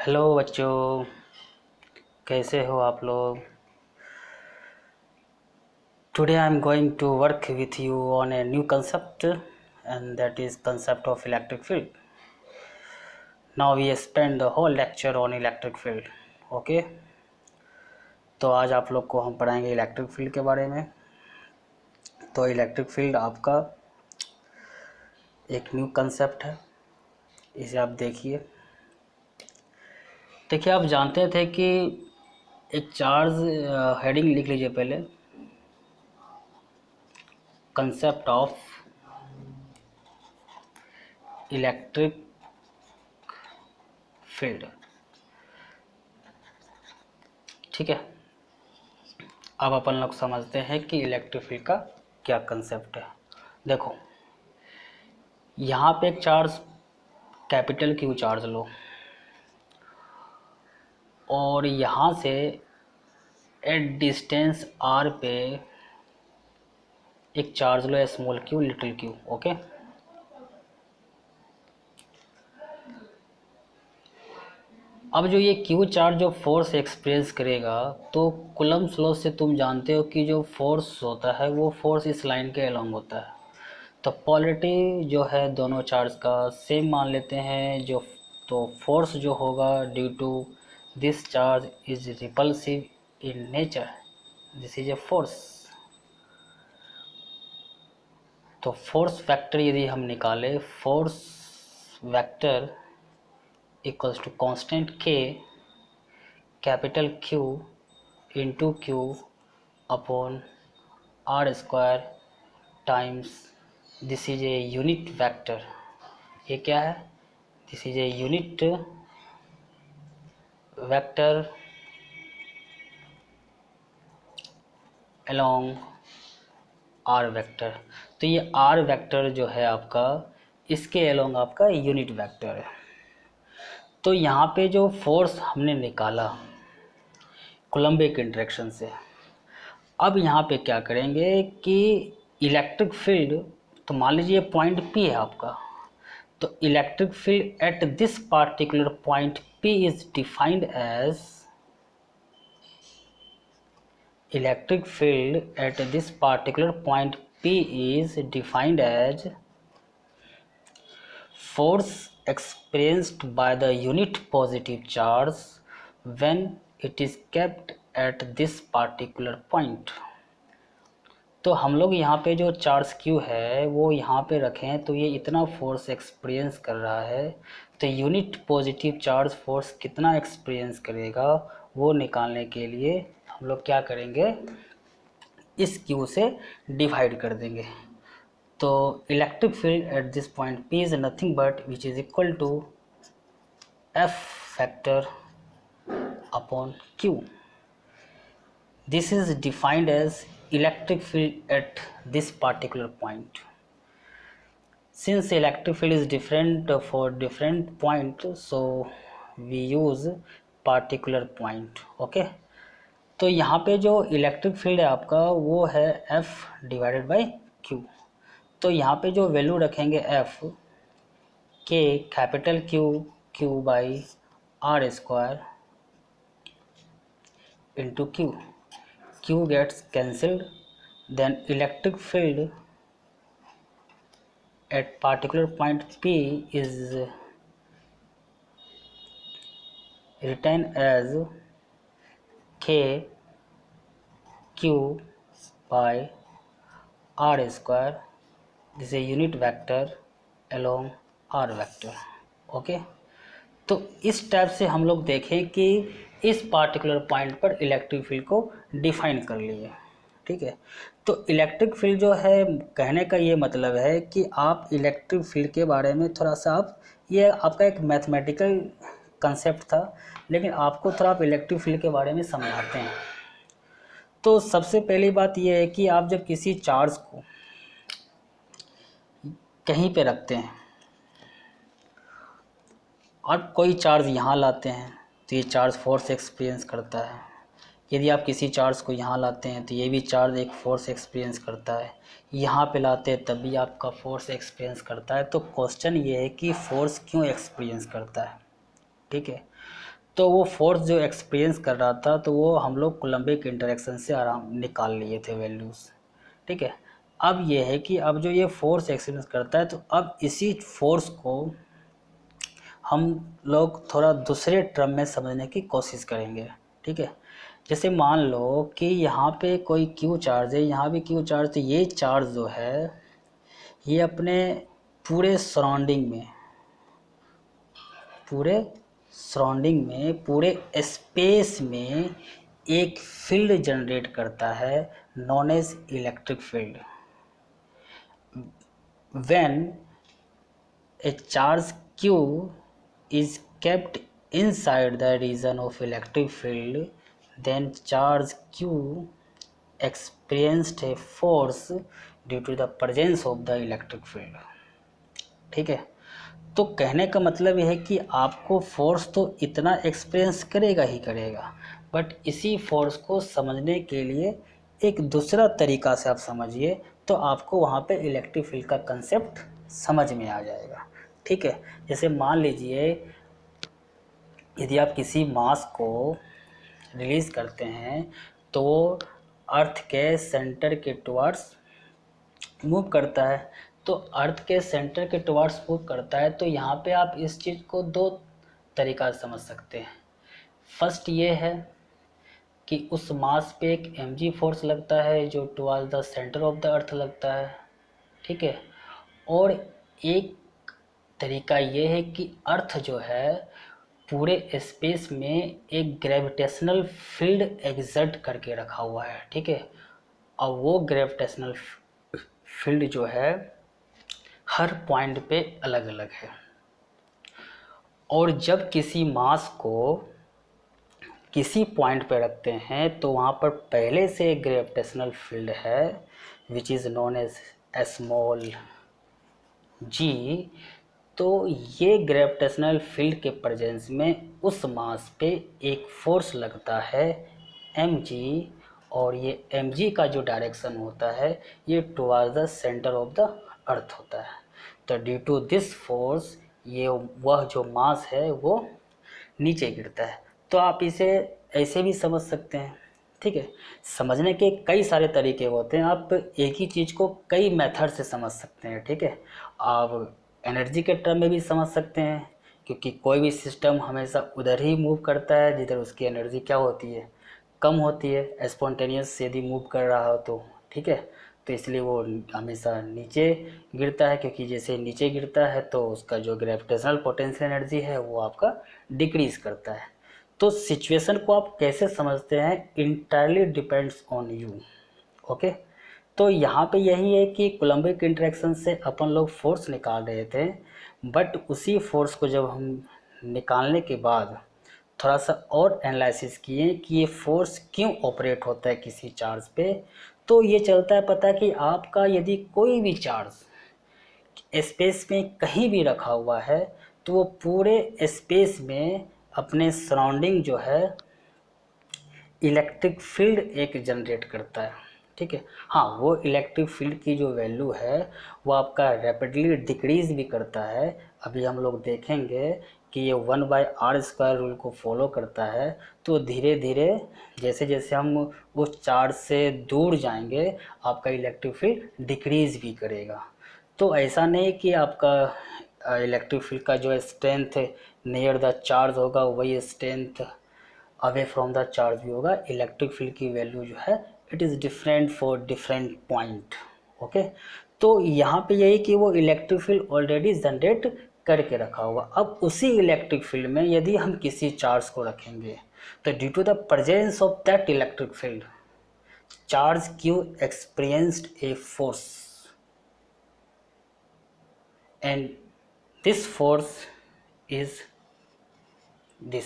Hello बच्चों, कैसे हो आप लोग। Today I am going to work with you on a new concept and that is concept of electric field. Now we spend the whole lecture on electric field. Okay, तो आज आप लोग को हम पढ़ाएंगे इलेक्ट्रिक फील्ड के बारे में। तो इलेक्ट्रिक फील्ड आपका एक न्यू कंसेप्ट है, इसे आप देखिए। आप जानते थे कि एक चार्ज हेडिंग लिख लीजिए पहले, कंसेप्ट ऑफ इलेक्ट्रिक फील्ड। ठीक है, अब अपन लोग समझते हैं कि इलेक्ट्रिक फील्ड का क्या कंसेप्ट है। देखो, यहाँ पे एक चार्ज कैपिटल क्यू चार्ज लो और यहाँ से एट डिस्टेंस आर पे एक चार्ज लो small Q little Q. Okay, अब जो ये क्यू चार्ज जो फोर्स एक्सपीरियंस करेगा, तो कूलम्ब्स लॉ से तुम जानते हो कि जो फोर्स होता है वो फोर्स इस लाइन के अलोंग होता है। तो पोलैरिटी जो है दोनों चार्ज का सेम मान लेते हैं। जो तो फोर्स जो होगा due to this charge is repulsive in nature, this is a force. तो फोर्स वेक्टर यदि हम निकालें, force vector equals to constant K capital Q into Q upon r square times this is a unit vector. ये क्या है? This is a unit vector along are vector. तो ये are vector जो है आपका, इसके अलोंग आपका यूनिट वेक्टर है। तो यहाँ पे जो फोर्स हमने निकाला कूलम्बिक इंटरेक्शन से, अब यहाँ पे क्या करेंगे कि इलेक्ट्रिक फील्ड, तो मान लीजिए पॉइंट P है आपका, तो electric field at this particular point P is defined as, electric field at this particular point P is defined as force experienced by the unit positive charge when it is kept at this particular point। तो हम लोग यहाँ पे जो charge Q है वो यहाँ पे रखें, तो ये इतना फोर्स एक्सपीरियंस कर रहा है। तो यूनिट पॉजिटिव चार्ज फोर्स कितना एक्सपीरियंस करेगा वो निकालने के लिए हम लोग क्या करेंगे, इस Q से डिवाइड कर देंगे। तो electric field at this point P is nothing but which is equal to F factor upon Q। This is defined as electric field at this particular point। Since electric field is different for different point, so we use particular point। Okay, तो यहाँ पे जो electric field है आपका वो है F divided by Q। तो यहाँ पे जो वैल्यू रखेंगे F के capital Q by are square into Q gets cancelled, then electric field at particular point P is written as Q by are square, this a unit vector along are vector. Okay, तो इस type से हम लोग देखें कि इस particular point पर electric field को डिफाइन कर लिए। ठीक है, तो इलेक्ट्रिक फील्ड जो है, कहने का ये मतलब है कि आप इलेक्ट्रिक फील्ड के बारे में थोड़ा सा आप, ये आपका एक मैथमेटिकल कंसेप्ट था, लेकिन आपको थोड़ा आप इलेक्ट्रिक फील्ड के बारे में समझाते हैं। तो सबसे पहली बात यह है कि आप जब किसी चार्ज को कहीं पे रखते हैं और कोई चार्ज यहाँ लाते हैं, तो ये चार्ज फोर्स एक्सपीरियंस करता है। यदि आप किसी चार्ज को यहाँ लाते हैं तो ये भी चार्ज एक फोर्स एक्सपीरियंस करता है। यहाँ पे लाते हैं तब भी आपका फोर्स एक्सपीरियंस करता है। तो क्वेश्चन ये है कि फोर्स क्यों एक्सपीरियंस करता है। ठीक है, तो वो फोर्स जो एक्सपीरियंस कर रहा था तो वो हम लोग कोलम्बिक इंटरेक्शन से आराम निकाल लिए थे वैल्यूज़, ठीक है। अब ये है कि अब जो ये फोर्स एक्सपीरियंस करता है तो अब इसी फोर्स को हम लोग थोड़ा दूसरे टर्म में समझने की कोशिश करेंगे, ठीक है। जैसे मान लो कि यहाँ पे कोई क्यू चार्ज है, यहाँ भी क्यू चार्ज, तो ये चार्ज जो है ये अपने पूरे सराउंडिंग में पूरे स्पेस में एक फील्ड जनरेट करता है known as electric field. When a charge Q is kept inside the region of electric field, then charge Q experienced a force due to the presence of the electric field, ठीक है। तो कहने का मतलब यह है कि आपको फोर्स तो इतना एक्सपीरियंस करेगा ही करेगा, बट इसी फोर्स को समझने के लिए एक दूसरा तरीका से आप समझिए तो आपको वहाँ पे इलेक्ट्रिक फील्ड का कंसेप्ट समझ में आ जाएगा, ठीक है। जैसे मान लीजिए यदि आप किसी मास को रिलीज़ करते हैं तो अर्थ के सेंटर के टुवर्ड्स मूव करता है, तो अर्थ के सेंटर के टुवर्ड्स मूव करता है, तो यहाँ पे आप इस चीज़ को दो तरीका से समझ सकते हैं। फर्स्ट ये है कि उस मास पे एक mg फोर्स लगता है जो towards the centre of the earth लगता है, ठीक है। और एक तरीका ये है कि अर्थ जो है पूरे स्पेस में एक ग्रेविटेशनल फील्ड एग्जर्ट करके रखा हुआ है, ठीक है। और वो ग्रेविटेशनल फील्ड जो है हर पॉइंट पे अलग अलग है, और जब किसी मास को किसी पॉइंट पे रखते हैं तो वहाँ पर पहले से एक ग्रेविटेशनल फील्ड है which is known as small g। तो ये ग्रेविटेशनल फील्ड के प्रेजेंस में उस मास पे एक फोर्स लगता है mg, और ये mg का जो डायरेक्शन होता है ये towards the centre of the earth होता है। तो ड्यू टू दिस फोर्स ये वह जो मास है वो नीचे गिरता है। तो आप इसे ऐसे भी समझ सकते हैं, ठीक है। समझने के कई सारे तरीके होते हैं, आप एक ही चीज़ को कई मेथड से समझ सकते हैं, ठीक है। आप एनर्जी के टर्म में भी समझ सकते हैं, क्योंकि कोई भी सिस्टम हमेशा उधर ही मूव करता है जिधर उसकी एनर्जी क्या होती है, कम होती है, स्पॉन्टेनियस यदि मूव कर रहा हो तो, ठीक है। तो इसलिए वो हमेशा नीचे गिरता है, क्योंकि जैसे नीचे गिरता है तो उसका जो ग्रेविटेशनल पोटेंशियल एनर्जी है वो आपका डिक्रीज़ करता है। तो सिचुएशन को आप कैसे समझते हैं entirely depends on you, okay. तो यहाँ पे यही है कि कोलम्बिक इंटरेक्शन से अपन लोग फोर्स निकाल रहे थे, बट उसी फोर्स को जब हम निकालने के बाद थोड़ा सा और एनालिसिस किए कि ये फोर्स क्यों ऑपरेट होता है किसी चार्ज पे, तो ये चलता है पता कि आपका यदि कोई भी चार्ज स्पेस में कहीं भी रखा हुआ है तो वो पूरे स्पेस में अपने सराउंडिंग जो है इलेक्ट्रिक फील्ड एक जनरेट करता है, ठीक है। हाँ, वो इलेक्ट्रिक फील्ड की जो वैल्यू है वो आपका रैपिडली डिक्रीज़ भी करता है। अभी हम लोग देखेंगे कि ये 1/r² रूल को फॉलो करता है, तो धीरे धीरे जैसे जैसे हम उस चार्ज से दूर जाएंगे आपका इलेक्ट्रिक फील्ड डिक्रीज़ भी करेगा। तो ऐसा नहीं कि आपका इलेक्ट्रिक फील्ड का जो स्ट्रेंथ नियर द चार्ज होगा वही strength away from the charge भी होगा। इलेक्ट्रिक फील्ड की वैल्यू जो है it is different for different point, okay. तो यहाँ पे यही कि वो इलेक्ट्रिक फील्ड ऑलरेडी जनरेट करके रखा हुआ। अब उसी इलेक्ट्रिक फील्ड में यदि हम किसी चार्ज को रखेंगे तो due to the presence of that electric field charge Q experienced a force, and this force is this.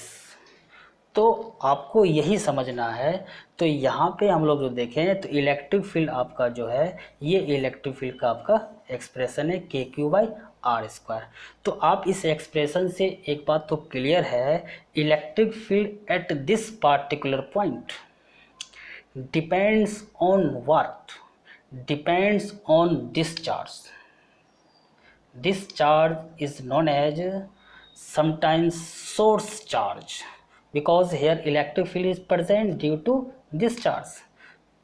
तो आपको यही समझना है। तो यहाँ पे हम लोग जो देखें तो इलेक्ट्रिक फील्ड आपका जो है ये इलेक्ट्रिक फील्ड का आपका एक्सप्रेशन है KQ/r²। तो आप इस एक्सप्रेशन से एक बात तो क्लियर है, electric field at this particular point depends on what, depends on this charge. This charge is known as sometimes source charge because here electric field is present due to this charge.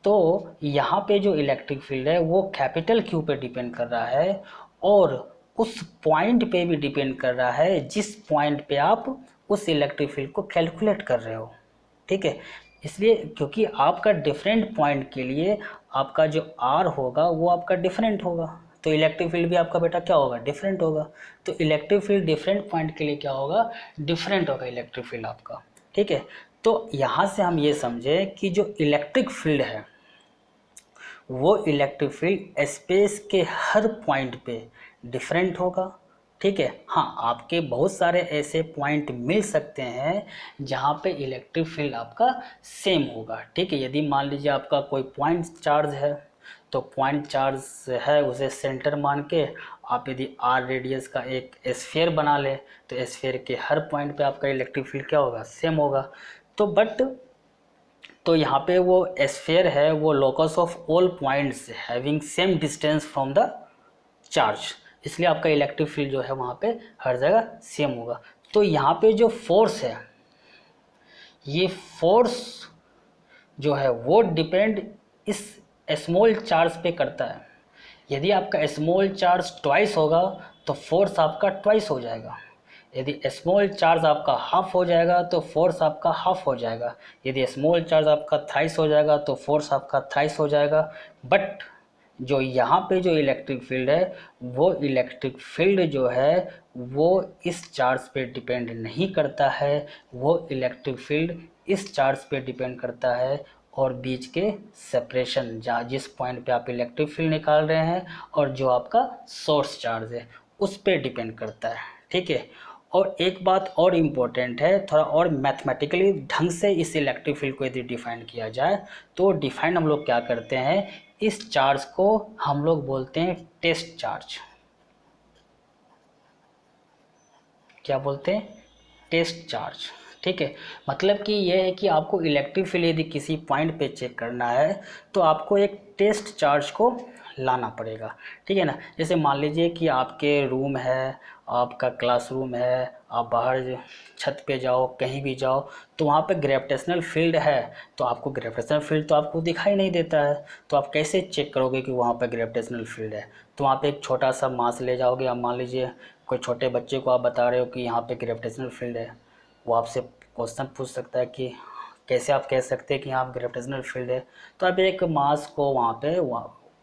तो यहाँ पे जो electric field है वो capital Q पे depend कर रहा है और उस पॉइंट पे भी डिपेंड कर रहा है जिस पॉइंट पे आप उस इलेक्ट्रिक फील्ड को कैलकुलेट कर रहे हो। ठीक है, इसलिए क्योंकि आपका डिफरेंट पॉइंट के लिए आपका जो आर होगा वो आपका डिफरेंट होगा, तो इलेक्ट्रिक फील्ड भी आपका बेटा क्या होगा, डिफरेंट होगा। तो इलेक्ट्रिक फील्ड डिफरेंट पॉइंट के लिए क्या होगा, डिफरेंट होगा इलेक्ट्रिक फील्ड आपका। ठीक है, तो यहाँ से हम ये समझे कि जो इलेक्ट्रिक फील्ड है वो इलेक्ट्रिक फील्ड स्पेस के हर पॉइंट पे डिफरेंट होगा। ठीक है, हाँ आपके बहुत सारे ऐसे पॉइंट मिल सकते हैं जहाँ पे इलेक्ट्रिक फील्ड आपका सेम होगा। ठीक है, यदि मान लीजिए आपका कोई पॉइंट चार्ज है तो पॉइंट चार्ज है उसे सेंटर मान के आप यदि आर रेडियस का एक स्फीयर बना ले तो स्फीयर के हर पॉइंट पे आपका इलेक्ट्रिक फील्ड क्या होगा, सेम होगा। तो यहाँ पे वो स्फीयर है वो locus of all points having same distance from the charge, इसलिए आपका इलेक्ट्रिक फील्ड जो है वहाँ पे हर जगह सेम होगा। तो यहाँ पे जो फोर्स है ये फोर्स जो है वो डिपेंड इस स्मॉल चार्ज पे करता है। यदि आपका स्मॉल चार्ज ट्वाइस होगा तो फोर्स आपका ट्वाइस हो जाएगा, यदि स्मॉल चार्ज आपका हाफ हो जाएगा तो फोर्स आपका हाफ हो जाएगा, यदि स्मॉल चार्ज आपका थ्राइस हो जाएगा तो फोर्स आपका थ्राइस हो जाएगा। बट जो यहाँ पे जो इलेक्ट्रिक फील्ड है वो इलेक्ट्रिक फील्ड जो है वो इस चार्ज पे डिपेंड नहीं करता है, वो इलेक्ट्रिक फील्ड इस चार्ज पे डिपेंड करता है और बीच के सेपरेशन जहाँ जिस पॉइंट पे आप इलेक्ट्रिक फील्ड निकाल रहे हैं और जो आपका सोर्स चार्ज है उस पे डिपेंड करता है। ठीक है, और एक बात और इम्पोर्टेंट है, थोड़ा और मैथमेटिकली ढंग से इस इलेक्ट्रिक फील्ड को यदि डिफाइन किया जाए तो डिफाइन हम लोग क्या करते हैं, इस चार्ज को हम लोग बोलते हैं टेस्ट चार्ज। क्या बोलते हैं, टेस्ट चार्ज। ठीक है, मतलब कि यह है कि आपको इलेक्ट्रिक फील्ड यदि किसी पॉइंट पे चेक करना है तो आपको एक टेस्ट चार्ज को लाना पड़ेगा। ठीक है ना, जैसे मान लीजिए कि आपके रूम है, आपका क्लासरूम है, आप बाहर छत पे जाओ कहीं भी जाओ तो वहाँ पे ग्रेविटेशनल फील्ड है, तो आपको ग्रेविटेशनल फील्ड तो आपको दिखाई नहीं देता है, तो आप कैसे चेक करोगे कि वहाँ पे ग्रेविटेशनल फील्ड है। तो वहाँ पे एक छोटा सा मास ले जाओगे, आप मान लीजिए कोई छोटे बच्चे को आप बता रहे हो कि यहाँ पे ग्रेविटेशनल फील्ड है, वो आपसे क्वेश्चन पूछ सकता है कि कैसे आप कह सकते हैं कि यहाँ ग्रेविटेशनल फील्ड है। तो आप एक मास को वहाँ पे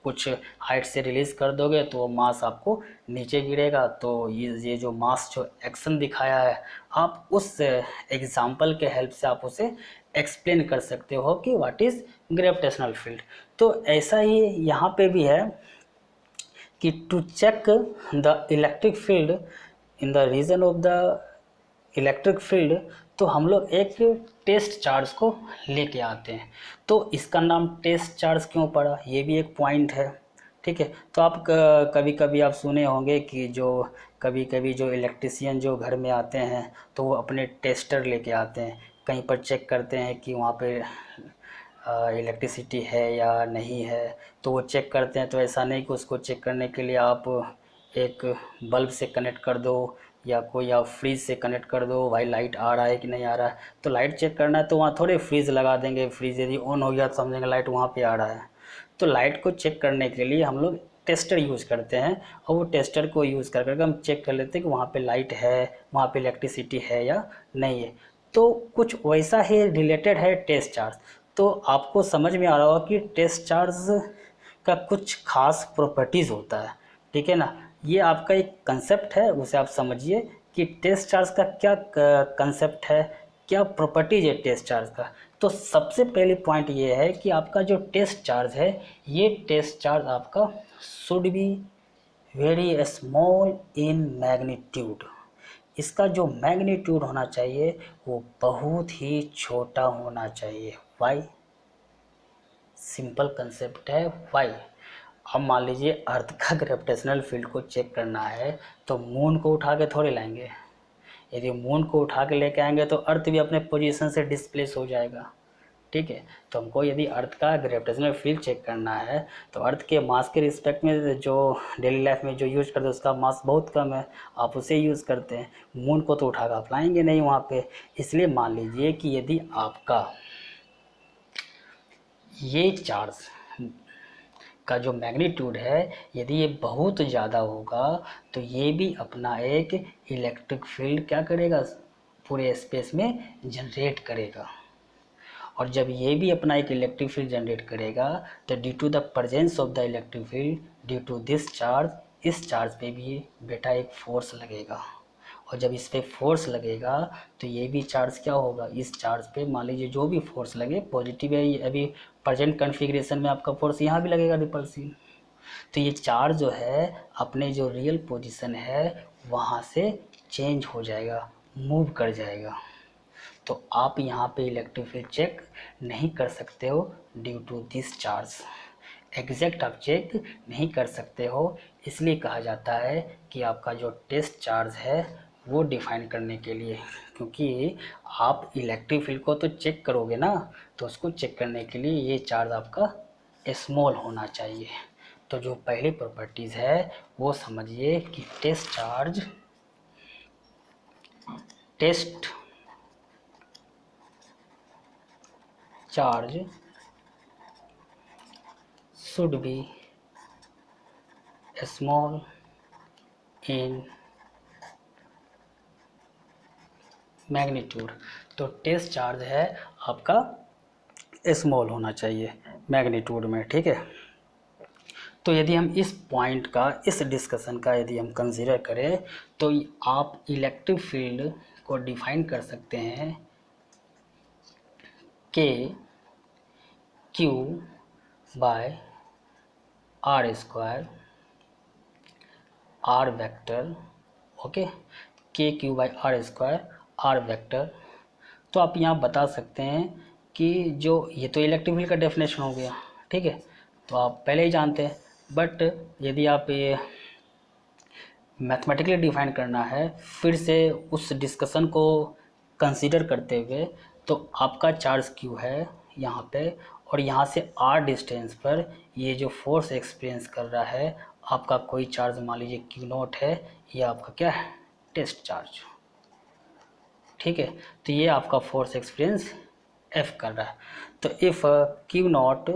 कुछ हाइट से रिलीज़ कर दोगे तो वो मास आपको नीचे गिरेगा। तो ये जो मास जो एक्शन दिखाया है आप उस एग्जाम्पल के हेल्प से आप उसे एक्सप्लेन कर सकते हो कि व्हाट इज़ ग्रेविटेशनल फील्ड। तो ऐसा ही यहाँ पे भी है कि to check the electric field in the region of the electric field तो हम लोग एक टेस्ट चार्ज को लेके आते हैं। तो इसका नाम टेस्ट चार्ज क्यों पड़ा, ये भी एक पॉइंट है। ठीक है, तो आप कभी कभी आप सुने होंगे कि जो कभी कभी जो इलेक्ट्रिशियन जो घर में आते हैं तो वो अपने टेस्टर लेके आते हैं, कहीं पर चेक करते हैं कि वहाँ पे इलेक्ट्रिसिटी है या नहीं है, तो वो चेक करते हैं। तो ऐसा नहीं कि उसको चेक करने के लिए आप एक बल्ब से कनेक्ट कर दो या कोई आप फ्रीज से कनेक्ट कर दो, भाई लाइट आ रहा है कि नहीं आ रहा है। तो लाइट चेक करना है तो वहाँ थोड़े फ्रीज लगा देंगे, फ्रीज यदि ऑन हो गया तो समझेंगे लाइट वहाँ पे आ रहा है। तो लाइट को चेक करने के लिए हम लोग टेस्टर यूज़ करते हैं और वो टेस्टर को यूज़ कर करके हम चेक कर लेते हैं कि वहाँ पे लाइट है, वहाँ पे इलेक्ट्रिसिटी है या नहीं है। तो कुछ वैसा ही रिलेटेड है टेस्ट चार्ज। तो आपको समझ में आ रहा होगा कि टेस्ट चार्ज का कुछ खास प्रॉपर्टीज़ होता है। ठीक है ना, ये आपका एक कंसेप्ट है, उसे आप समझिए कि टेस्ट चार्ज का क्या कंसेप्ट है, क्या प्रॉपर्टीज है टेस्ट चार्ज का। तो सबसे पहले पॉइंट ये है कि आपका जो टेस्ट चार्ज है ये टेस्ट चार्ज आपका should be very small in magnitude. इसका जो मैग्नीट्यूड होना चाहिए वो बहुत ही छोटा होना चाहिए। वाई, सिंपल कंसेप्ट है वाई। अब मान लीजिए अर्थ का ग्रेविटेशनल फील्ड को चेक करना है तो मून को उठा के थोड़े लाएंगे, यदि मून को उठा के लेके आएंगे तो अर्थ भी अपने पोजीशन से डिस्प्लेस हो जाएगा। ठीक है। तो हमको यदि अर्थ का ग्रेविटेशनल फील्ड चेक करना है तो अर्थ के मास के रिस्पेक्ट में जो डेली लाइफ में जो यूज करते हैं उसका मास बहुत कम है, आप उसे यूज़ करते हैं। मून को तो उठाकर आप लाएंगे नहीं वहाँ पे। इसलिए मान लीजिए कि यदि आपका ये चार्ज का जो मैग्नीट्यूड है यदि ये बहुत ज़्यादा होगा तो ये भी अपना एक इलेक्ट्रिक फील्ड क्या करेगा, पूरे स्पेस में जनरेट करेगा। और जब ये भी अपना एक इलेक्ट्रिक फील्ड जनरेट करेगा तो due to the presence of the electric field due to this charge, इस चार्ज पे भी बेटा एक फोर्स लगेगा। और जब इस पे फोर्स लगेगा तो ये भी चार्ज क्या होगा, इस चार्ज पे मान लीजिए जो भी फोर्स लगे पॉजिटिव है, अभी प्रेजेंट कन्फिग्रेशन में आपका फोर्स यहाँ भी लगेगा रिपल्सिव। तो ये चार्ज जो है अपने जो रियल पोजीशन है वहाँ से चेंज हो जाएगा, मूव कर जाएगा। तो आप यहाँ पे इलेक्ट्रिक फील्ड चेक नहीं कर सकते हो due to this charge, exact आप चेक नहीं कर सकते हो। इसलिए कहा जाता है कि आपका जो टेस्ट चार्ज है वो डिफाइन करने के लिए, क्योंकि आप इलेक्ट्रिक फील्ड को तो चेक करोगे ना, तो उसको चेक करने के लिए ये चार्ज आपका स्मॉल होना चाहिए। तो जो पहली प्रॉपर्टीज़ है वो समझिए कि test charge should be small in magnitude. तो टेस्ट चार्ज है आपका स्मॉल होना चाहिए मैग्नीट्यूड में, ठीक है। तो यदि हम इस पॉइंट का, इस डिस्कशन का यदि हम कंसीडर करें तो आप इलेक्ट्रिक फील्ड को डिफाइन कर सकते हैं K Q by r square r vector, okay, K Q by are square r vector. तो आप यहाँ बता सकते हैं कि जो ये तो इलेक्ट्रिक फील्ड का डेफिनेशन हो गया, ठीक है, तो आप पहले ही जानते हैं। बट यदि आप ये मैथमेटिकली डिफाइन करना है फिर से उस डिस्कशन को कंसीडर करते हुए, तो आपका चार्ज क्यू है यहाँ पे और यहाँ से आर डिस्टेंस पर ये जो फोर्स एक्सपीरियंस कर रहा है आपका कोई चार्ज मान लीजिए क्यू नॉट है, ये आपका क्या है, टेस्ट चार्ज, ठीक है। तो ये आपका फोर्स एक्सपीरियंस एफ कर रहा है। तो if Q not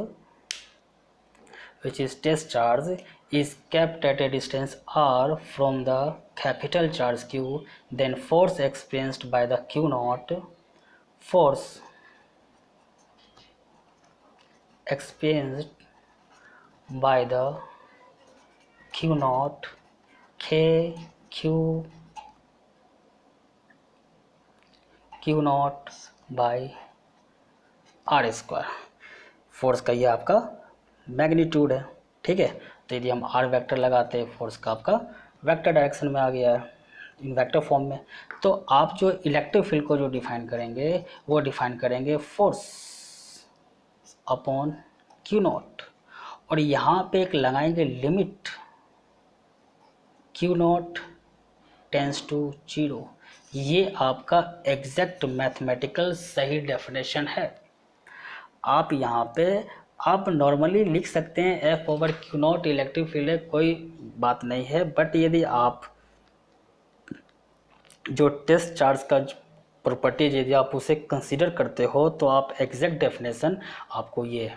which is test charge is kept at a distance r from the capital charge q, then force experienced by the q naught, force experienced by the q naught k q naught by r square, force का ये आपका magnitude है, ठीक है। तो यदि हम are vector लगाते हैं फोर्स का आपका वेक्टर डायरेक्शन में आ गया है इन वेक्टर फॉर्म में। तो आप जो इलेक्ट्रिक फील्ड को जो डिफाइन करेंगे वो डिफाइन करेंगे फोर्स अपॉन क्यू नॉट, और यहाँ पे एक लगाएंगे limit Q not tends to 0। ये आपका एग्जैक्ट मैथमेटिकल सही डेफिनेशन है। आप यहाँ पे आप नॉर्मली लिख सकते हैं F over Q not electric field है, कोई बात नहीं है। बट यदि आप जो टेस्ट चार्ज का प्रॉपर्टीज यदि आप उसे कंसीडर करते हो तो आप एग्जैक्ट डेफिनेशन आपको ये,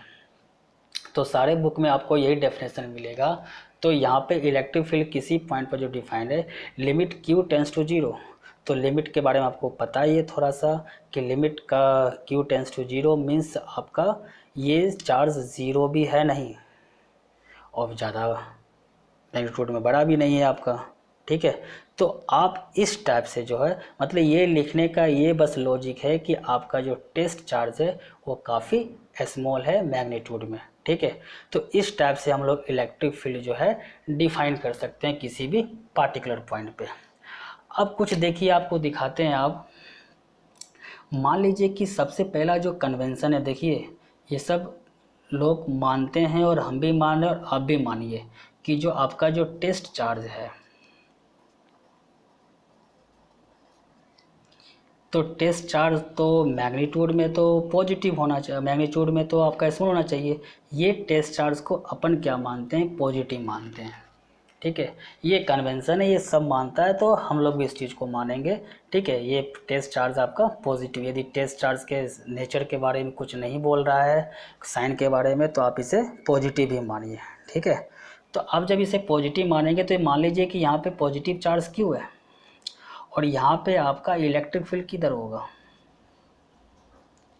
तो सारे बुक में आपको यही डेफिनेशन मिलेगा। तो यहाँ पे इलेक्ट्रिक फील्ड किसी पॉइंट पर जो डिफाइंड है लिमिट क्यू टेंस टू 0, तो लिमिट के बारे में आपको पता ही है थोड़ा सा कि लिमिट का क्यू टेंस टू 0 मीन्स आपका ये चार्ज 0 भी है नहीं और ज़्यादा मैग्नीट्यूड में बड़ा भी नहीं है आपका, ठीक है। तो आप इस टाइप से जो है मतलब ये लिखने का ये बस लॉजिक है कि आपका जो टेस्ट चार्ज है वो काफ़ी स्मॉल है मैग्नीट्यूड में, ठीक है। तो इस टाइप से हम लोग इलेक्ट्रिक फील्ड जो है डिफाइन कर सकते हैं किसी भी पार्टिकुलर पॉइंट पे। अब कुछ देखिए आपको दिखाते हैं। आप मान लीजिए कि सबसे पहला जो कन्वेंशन है, देखिए ये सब लोग मानते हैं और हम भी मान रहे हैं और आप भी मानिए कि जो आपका जो टेस्ट चार्ज है तो टेस्ट चार्ज तो मैग्नीट्यूड में तो पॉजिटिव होना चाहिए, मैग्नीट्यूड में तो आपका स्मॉल होना चाहिए। ये टेस्ट चार्ज को अपन क्या मानते हैं, पॉजिटिव मानते हैं। ठीक है, ये कन्वेंशन है, ये सब मानता है तो हम लोग भी इस चीज़ को मानेंगे। ठीक है, ये टेस्ट चार्ज आपका पॉजिटिव, यदि टेस्ट चार्ज के नेचर के बारे में कुछ नहीं बोल रहा है, साइन के बारे में, तो आप इसे पॉजिटिव ही मानिए। ठीक है, तो अब जब इसे पॉजिटिव मानेंगे तो मान लीजिए कि यहाँ पे पॉजिटिव चार्ज क्यों है और यहाँ पे आपका इलेक्ट्रिक फील्ड किधर होगा।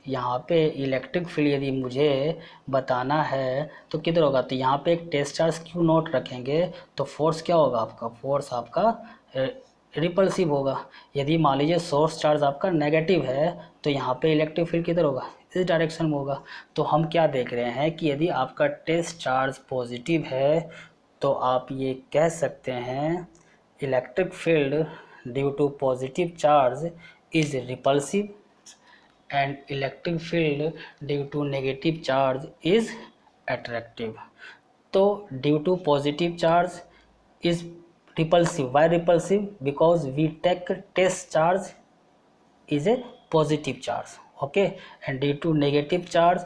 यहाँ पे इलेक्ट्रिक फील्ड यदि मुझे बताना है तो किधर होगा, तो यहाँ पे एक टेस्ट चार्ज क्यू नोट रखेंगे तो फोर्स क्या होगा आपका, फोर्स आपका रिपल्सिव होगा। यदि मान लीजिए सोर्स चार्ज आपका नेगेटिव है तो यहाँ पे इलेक्ट्रिक फील्ड किधर होगा, इस डायरेक्शन में होगा। तो हम क्या देख रहे हैं कि यदि आपका टेस्ट चार्ज पॉजिटिव है तो आप ये कह सकते हैं electric field due to positive charge is repulsive and electric field due to negative charge is attractive। तो due to positive charge is repulsive। why repulsive? because we take test charge is a positive charge, okay, and due to negative charge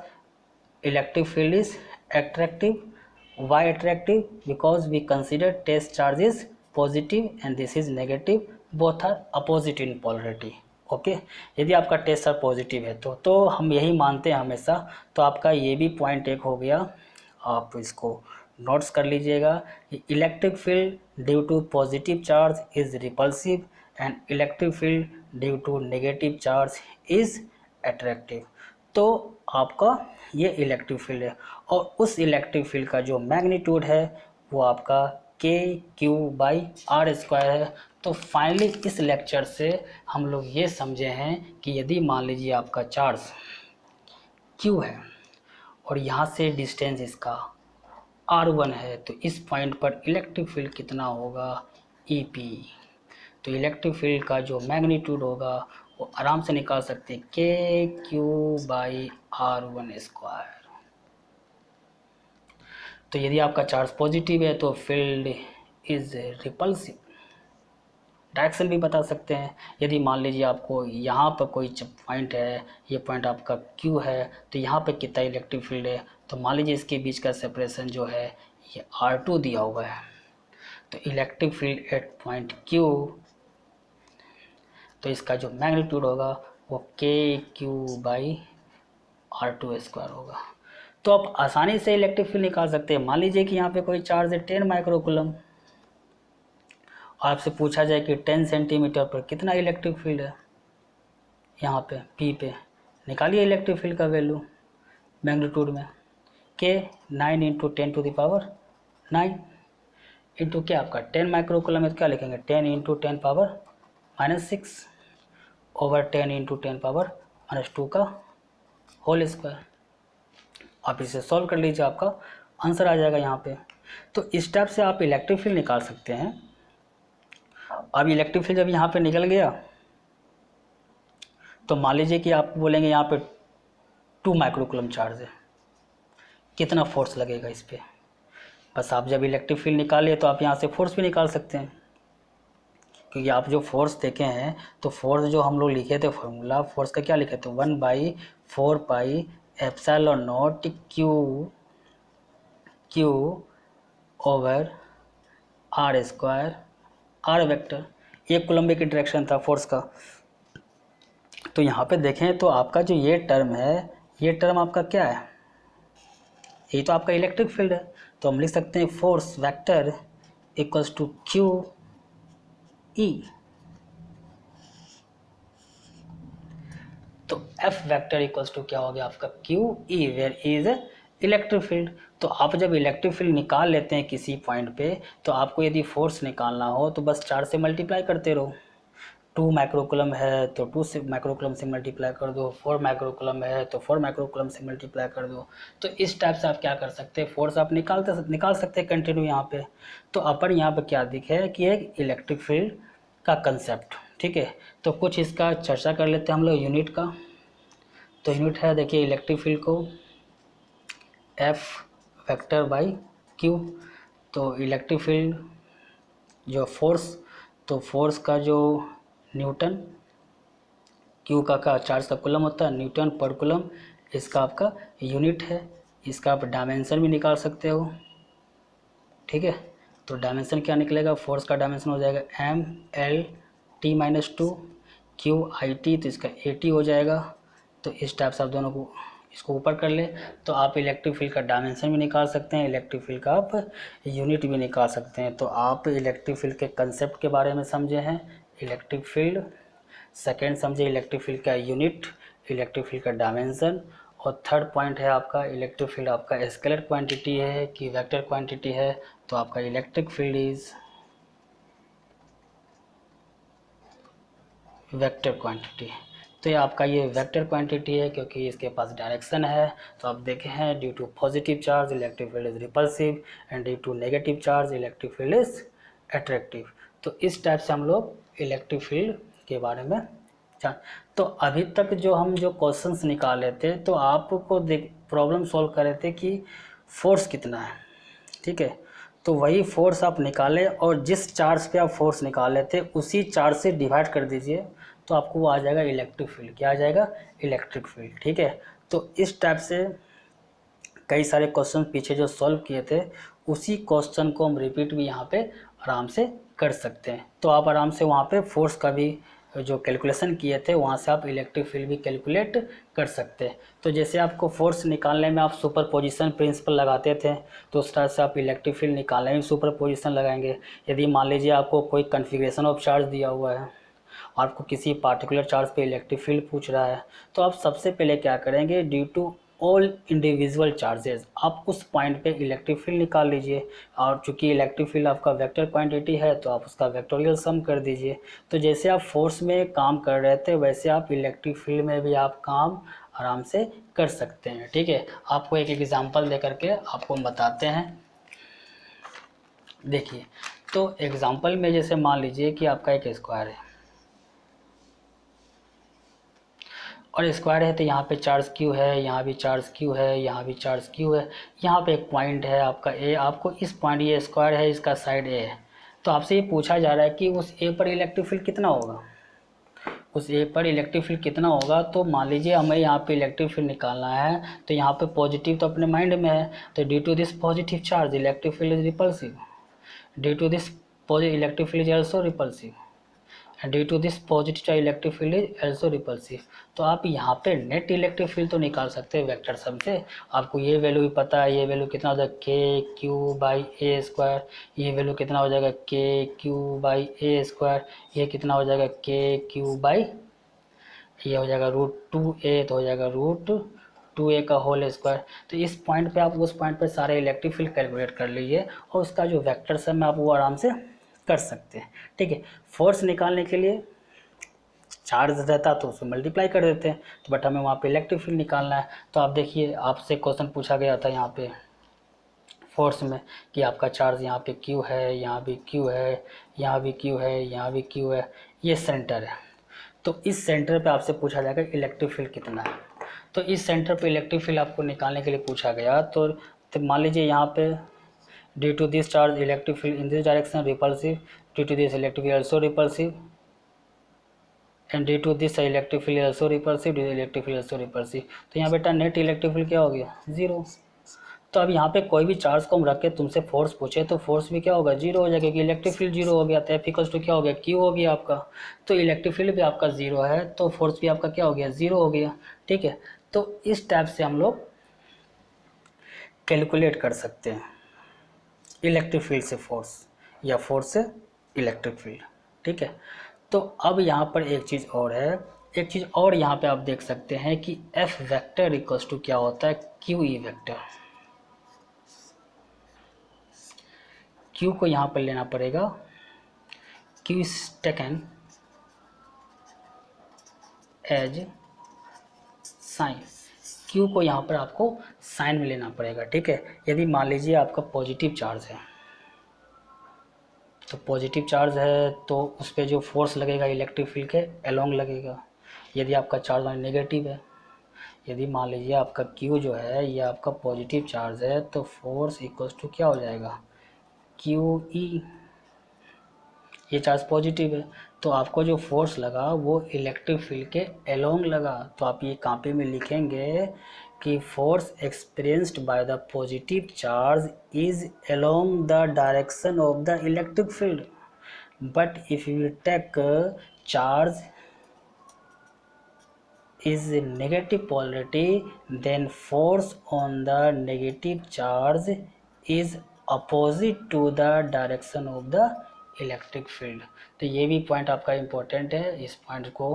electric field is attractive। why attractive? because we consider test charge is positive and this is negative, both are opposite in polarity। Okay, यदि आपका test charge positive है तो हम यही मानते हैं हमेशा। तो आपका ये भी पॉइंट एक हो गया, आप इसको नोट्स कर लीजिएगा। Electric field due to positive charge is repulsive and electric field due to negative charge is attractive. तो आपका ये इलेक्ट्रिक फील्ड है और उस इलेक्ट्रिक फील्ड का जो मैग्नीट्यूड है वो आपका KQ/R² है। तो फाइनली इस लेक्चर से हम लोग ये समझे हैं कि यदि मान लीजिए आपका चार्ज Q है और यहाँ से डिस्टेंस इसका R1 है तो इस पॉइंट पर इलेक्ट्रिक फील्ड कितना होगा, EP। तो इलेक्ट्रिक फील्ड का जो मैग्नीट्यूड होगा वो आराम से निकाल सकते हैं KQ/R1²। तो यदि आपका चार्ज पॉजिटिव है तो फील्ड इज रिपल्सिव, डायरेक्शन भी बता सकते हैं। यदि मान लीजिए आपको यहाँ पर कोई पॉइंट है, ये पॉइंट आपका Q है, तो यहाँ पे कितना इलेक्ट्रिक फील्ड है, तो मान लीजिए इसके बीच का सेपरेशन जो है ये R2 दिया हुआ है। तो electric field eight point Q, तो इसका जो मैग्नीट्यूड होगा वो KQ/R2² होगा। तो आप आसानी से इलेक्ट्रिक फील्ड निकाल सकते हैं। मान लीजिए कि यहाँ पे कोई चार्ज है 10 माइक्रोकूलम, आपसे पूछा जाए कि 10 सेंटीमीटर पर कितना इलेक्ट्रिक फील्ड है, यहाँ पे P पे निकालिए इलेक्ट्रिक फील्ड का वैल्यू मैग्नीट्यूड में। K 9 × 10⁻9 इंटू क्या आपका 10 माइक्रोकूलम है तो क्या लिखेंगे 10 × 10⁻⁻6 ओवर 10 × 10⁻⁻2 का होल स्क्वायर। आप इसे सॉल्व कर लीजिए, आपका आंसर आ जाएगा यहाँ पे। तो इस टाइप से आप इलेक्ट्रिक फील्ड निकाल सकते हैं। अब इलेक्ट्रिक फील्ड जब यहाँ पे निकल गया तो मान लीजिए कि आप बोलेंगे यहाँ पे 2 माइक्रोकूलम चार्ज है, कितना फोर्स लगेगा इस पर। बस आप जब इलेक्ट्रिक फील्ड निकालिए तो आप यहाँ से फोर्स भी निकाल सकते हैं, क्योंकि आप जो फोर्स देखे हैं तो फोर्स जो हम लोग लिखे थे फॉर्मूला फोर्स का क्या लिखे थे 1/4πε0 Q over R², R vector, एक कूलम्बिक इंटरेक्शन था फोर्स का। तो यहाँ पे देखें तो आपका जो ये टर्म है, ये टर्म आपका क्या है, ये तो आपका इलेक्ट्रिक फील्ड है। तो हम लिख सकते हैं force vector equals to QE। तो F वेक्टर इक्वल्स टू क्या हो गया आपका QE, where is electric field. तो आप जब इलेक्ट्रिक फील्ड निकाल लेते हैं किसी पॉइंट पे तो आपको यदि फोर्स निकालना हो तो बस 4 से मल्टीप्लाई करते रहो। 2 माइक्रोकूलम है तो 2 से माइक्रोकूलम से मल्टीप्लाई कर दो, 4 माइक्रोकूलम है तो 4 माइक्रोकूलम से मल्टीप्लाई कर दो। तो इस टाइप से आप क्या कर सकते हैं, फोर्स आप निकाल सकते हैं कंटिन्यू यहाँ पे। तो अपन यहाँ पे क्या दिखे कि एक इलेक्ट्रिक फील्ड का कंसेप्ट, ठीक है। तो कुछ इसका चर्चा कर लेते हैं हम लोग यूनिट का। तो यूनिट है देखिए इलेक्ट्रिक फील्ड को F वेक्टर बाई Q। तो इलेक्ट्रिक फील्ड जो फोर्स, तो फोर्स का जो न्यूटन क्यू का चार्ज का कूलम होता है न्यूटन पर कूलम, इसका आपका यूनिट है, इसका आप डायमेंशन भी निकाल सकते हो। ठीक है, तो डायमेंशन क्या निकलेगा, फोर्स का डायमेंशन हो जाएगा ML_T-2 QIT, तो इसका AT हो जाएगा। तो इस टाइप से आप दोनों को इसको ऊपर कर ले तो आप इलेक्ट्रिक फील्ड का डायमेंशन भी निकाल सकते हैं, इलेक्ट्रिक फील्ड का आप यूनिट भी निकाल सकते हैं। तो आप इलेक्ट्रिक फील्ड के कंसेप्ट के बारे में समझे हैं, इलेक्ट्रिक फील्ड, सेकेंड समझे इलेक्ट्रिक फील्ड का यूनिट, इलेक्ट्रिक फील्ड का डायमेंशन, और थर्ड पॉइंट है आपका इलेक्ट्रिक फील्ड आपका स्केलर क्वांटिटी है कि वेक्टर क्वांटिटी है। तो आपका electric field is vector quantity. तो ये आपका ये वेक्टर क्वांटिटी है क्योंकि इसके पास डायरेक्शन है। तो आप देखे हैं due to positive charge electric field is repulsive and due to negative charge electric field is attractive. तो इस टाइप से हम लोग इलेक्ट्रिक फील्ड के बारे में जान। तो अभी तक जो हम जो क्वेश्चंस निकाले थे तो आपको प्रॉब्लम सॉल्व कर रहे थे कि फोर्स कितना है। ठीक है, तो वही फोर्स आप निकालें और जिस चार्ज पे आप फोर्स निकाले थे उसी चार्ज से डिवाइड कर दीजिए तो आपको वो आ जाएगा इलेक्ट्रिक फील्ड। क्या आ जाएगा, इलेक्ट्रिक फील्ड। ठीक है, तो इस टाइप से कई सारे क्वेश्चन पीछे जो सॉल्व किए थे उसी क्वेश्चन को हम रिपीट भी यहाँ पे आराम से कर सकते हैं। तो आप आराम से वहाँ पे फोर्स का भी जो कैलकुलेशन किए थे वहाँ से आप इलेक्ट्रिक फील्ड भी कैलकुलेट कर सकते हैं। तो जैसे आपको फोर्स निकालने में आप सुपर पोजिशन प्रिंसिपल लगाते थे तो उस तरह से आप इलेक्ट्रिक फील्ड निकालने में सुपर पोजिशन लगाएंगे। यदि मान लीजिए आपको कोई कन्फिग्रेशन ऑफ चार्ज दिया हुआ है, आपको किसी पार्टिकुलर चार्ज पे इलेक्ट्रिक फील्ड पूछ रहा है, तो आप सबसे पहले क्या करेंगे, due to all individual charges आप उस पॉइंट पे इलेक्ट्रिक फील्ड निकाल लीजिए। और चूंकि इलेक्ट्रिक फील्ड आपका वेक्टर क्वांटिटी है तो आप उसका वेक्टोरियल सम कर दीजिए। तो जैसे आप फोर्स में काम कर रहे थे वैसे आप इलेक्ट्रिक फील्ड में भी आप काम आराम से कर सकते हैं। ठीक है, आपको एक एग्जाम्पल दे करके आपको बताते हैं। देखिए, तो एग्जाम्पल में जैसे मान लीजिए कि आपका एक स्क्वायर है और स्क्वायर है, तो यहाँ पे चार्ज क्यू है, यहाँ भी चार्ज क्यू है, यहाँ भी चार्ज क्यू है, यहाँ पे एक पॉइंट है आपका ए। आपको इस पॉइंट, ये स्क्वायर है, इसका साइड ए है, तो आपसे ये पूछा जा रहा है कि उस ए पर इलेक्ट्रिक फील्ड कितना होगा, उस ए पर इलेक्ट्रिक फील्ड कितना होगा। तो मान लीजिए हमें यहाँ पे इलेक्ट्रिक फील्ड निकालना है, तो यहाँ पे पॉजिटिव तो अपने माइंड में है, तो due to this positive charge electric field is repulsive, due to this electric field is also repulsive, due to this positive electric field is also repulsive. तो आप यहाँ पे नेट इलेक्ट्रिक फील्ड तो निकाल सकते हैं वेक्टर सम से। आपको ये वैल्यू भी पता है, ये वैल्यू कितना हो जाएगा KQ/A², ये वैल्यू कितना हो जाएगा KQ/A², ये कितना हो जाएगा KQ, ये हो जाएगा √2a, तो हो जाएगा √2a का होल स्क्वायर। तो इस पॉइंट पे आप उस पॉइंट पे सारे इलेक्ट्रिक फील्ड कैलकुलेट कर लीजिए और उसका जो वेक्टर सम है आप वो आराम से कर सकते हैं। ठीक है, फोर्स निकालने के लिए चार्ज रहता तो उसको मल्टीप्लाई कर देते हैं, तो बट हमें वहाँ पे इलेक्ट्रिक फील्ड निकालना है। तो आप देखिए, आपसे क्वेश्चन पूछा गया था यहाँ पे फोर्स में कि आपका चार्ज यहाँ पे क्यू है, यहाँ भी क्यू है, यहाँ भी क्यू है, यहाँ भी क्यू है, ये सेंटर है। तो इस सेंटर पे आपसे पूछा जाएगा इलेक्ट्रिक फील्ड कितना है। तो इस सेंटर पे इलेक्ट्रिक फील्ड आपको निकालने के लिए पूछा गया, तो मान लीजिए यहाँ पे due to this charge electric field in this direction repulsive, due to this electric field also repulsive, and due to this electric field also repulsive, due electric field also repulsive. तो यहाँ बेटा नेट इलेक्ट्रिक फील्ड क्या हो गया, 0। तो अब यहाँ पे कोई भी चार्ज को हम रख के तुमसे फोर्स पूछे तो फोर्स भी क्या होगा, 0 हो जाएगा, क्योंकि इलेक्ट्रिक फील्ड 0 हो गया। तो F इक्वल्स टू क्या हो गया, Q हो गया आपका। तो इलेक्ट्रिक फील्ड भी आपका 0 है तो फोर्स भी आपका क्या हो गया, 0 हो गया। ठीक है, तो इस टाइप से हम लोग कैलकुलेट कर सकते हैं इलेक्ट्रिक फील्ड से फोर्स या फोर्स से इलेक्ट्रिक फील्ड। ठीक है, तो अब यहाँ पर एक चीज़ और है, एक चीज़ और यहाँ पे आप देख सकते हैं कि F वेक्टर इक्वल्स टू क्या होता है, QE वेक्टर। Q को यहाँ पर लेना पड़ेगा, Q is taken as sign. Q को यहाँ पर आपको साइन में लेना पड़ेगा। ठीक है, यदि मान लीजिए आपका पॉजिटिव चार्ज है, तो पॉजिटिव चार्ज है तो उस पर जो फोर्स लगेगा इलेक्ट्रिक फील्ड के अलोंग लगेगा। यदि आपका चार्ज नेगेटिव है, यदि मान लीजिए आपका Q जो है ये आपका पॉजिटिव चार्ज है, तो फोर्स इक्वल्स टू क्या हो जाएगा, QE। ये चार्ज पॉजिटिव है तो आपको जो फोर्स लगा वो इलेक्ट्रिक फील्ड के अलोंग लगा। तो आप ये कॉपी में लिखेंगे कि force experienced by the positive charge is along the direction of the electric field, but if you take charge is negative polarity, then force on the negative charge is opposite to the direction of the electric field। तो ये भी point आपका important है, इस point को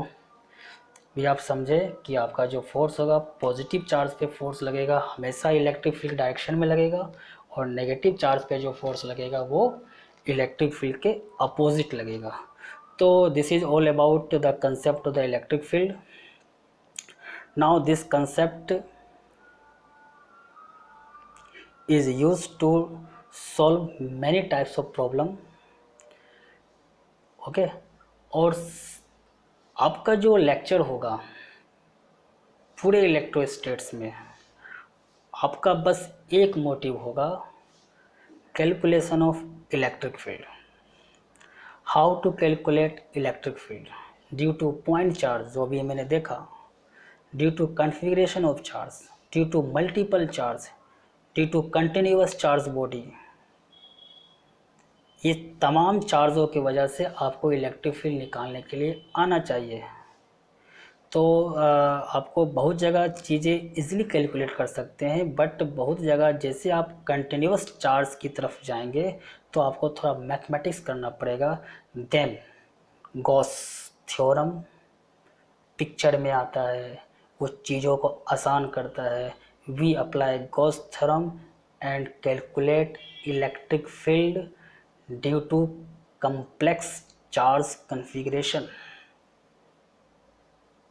भी आप समझे कि आपका जो फोर्स होगा, पॉजिटिव चार्ज पे फोर्स लगेगा हमेशा इलेक्ट्रिक फील्ड डायरेक्शन में लगेगा, और नेगेटिव चार्ज पे जो फोर्स लगेगा वो इलेक्ट्रिक फील्ड के अपोजिट लगेगा। तो this is all about the concept of the electric field. Now this concept is used to solve many types of problem, okay? और आपका जो लेक्चर होगा पूरे इलेक्ट्रोस्टैटिक्स में, आपका बस एक मोटिव होगा, calculation of electric field. How to calculate electric field due to point charge, जो अभी मैंने देखा, due to configuration of charge, due to multiple charge, due to continuous charge body, ये तमाम चार्जों की वजह से आपको इलेक्ट्रिक फील्ड निकालने के लिए आना चाहिए। तो आपको बहुत जगह चीज़ें इजीली कैलकुलेट कर सकते हैं, बट बहुत जगह जैसे आप कंटिन्यूस चार्ज की तरफ जाएंगे तो आपको थोड़ा मैथमेटिक्स करना पड़ेगा। देन गॉस थ्योरम पिक्चर में आता है, वो चीज़ों को आसान करता है। We apply Gauss theorem and calculate electric field due to complex charge configuration,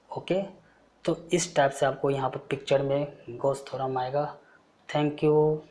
okay. तो इस टाइप से आपको यहाँ पर पिक्चर में गॉस थ्योरम आएगा। Thank you.